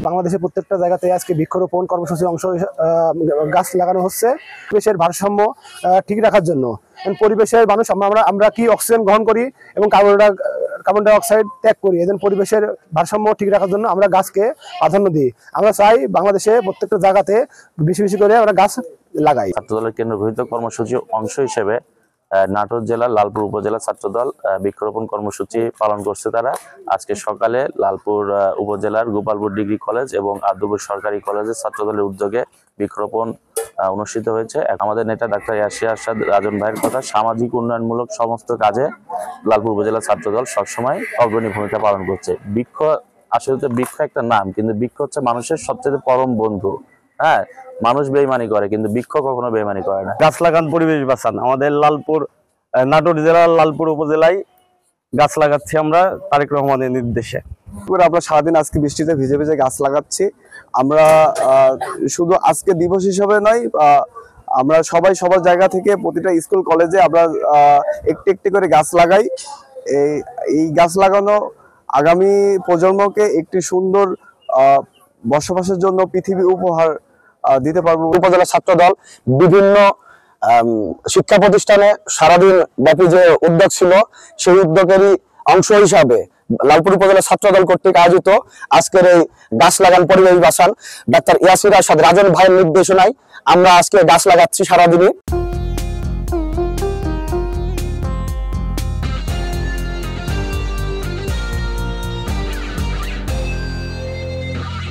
বাংলাদেশের প্রত্যেকটা জায়গাতে আজকে বৃক্ষরোপণ কর্মসূচির অংশ গাছ লাগানো হচ্ছে পরিবেশের ভারসাম্য ঠিক রাখার জন্য। পরিবেশের মানুষ আমরা কি অক্সিজেন গ্রহণ করি এবং কার্বন ডাই অক্সাইড ত্যাগ করি, এজন্য পরিবেশের ভারসাম্য ঠিক রাখার জন্য আমরা গাছকে প্রাধান্য দিই। আমরা চাই বাংলাদেশে প্রত্যেকটা জায়গাতে বেশি বেশি করে আমরা গাছ লাগাই। ছাত্রদলের কেন্দ্র ঘোষিত কর্মসূচির অংশ হিসেবে নাটোর জেলার লালপুর উপজেলা ছাত্রদল বৃক্ষরোপণ কর্মসূচি পালন করছে। তারা আজকে সকালে লালপুর উপজেলার গোপালপুর ডিগ্রি কলেজ এবং আব্দুলপুর সরকারি কলেজের ছাত্রদলের উদ্যোগে বৃক্ষরোপণ অনুষ্ঠিত হয়েছে। আমাদের নেতা ডাক্তার ইয়াসির আরশাদ রাজন ভাইয়ের কথা, সামাজিক উন্নয়নমূলক সমস্ত কাজে লালপুর উপজেলা ছাত্রদল সবসময় অগ্রণী ভূমিকা পালন করছে। বৃক্ষ আসলে তো বৃক্ষ একটা নাম, কিন্তু বৃক্ষ হচ্ছে মানুষের সবচেয়ে পরম বন্ধু। হ্যাঁ, মানুষ বেইমানি করে কিন্তু বৃক্ষ কখনো বেইমানি করে না। গাছ লাগান, পরিবেশ বাঁচান। আমাদের নাটোর জেলার লালপুর উপজেলায় গাছ লাগাচ্ছি আমরা তারেক রহমানের নির্দেশে। আমরা সারাদিন আজকে বৃষ্টিতে ভিজে ভিজে গাছ লাগাচ্ছি। আমরা শুধু আজকে দিবস হিসেবে নয়, আমরা সবাই সবার জায়গা থেকে প্রতিটা স্কুল কলেজে আমরা একটি একটি করে গাছ লাগাই। এই গাছ লাগানো আগামী প্রজন্মকে একটি সুন্দর বসবাসের জন্য পৃথিবী উপহার দিতে পারবো। উপজেলা ছাত্রদল বিভিন্ন শিক্ষা প্রতিষ্ঠানে সারাদিন ব্যাপী যে উদ্যোগ ছিল, সেই উদ্যোগেরই অংশ হিসাবে লালপুর উপজেলা ছাত্রদল কর্তৃক আয়োজিত আজকের এই গাছ লাগান পরিবেশ বাঁচান ডাক্তার ইয়াসির আরশাদ রাজন ভাইয়ের নির্দেশনায় আমরা আজকে গাছ লাগাচ্ছি সারাদিনই।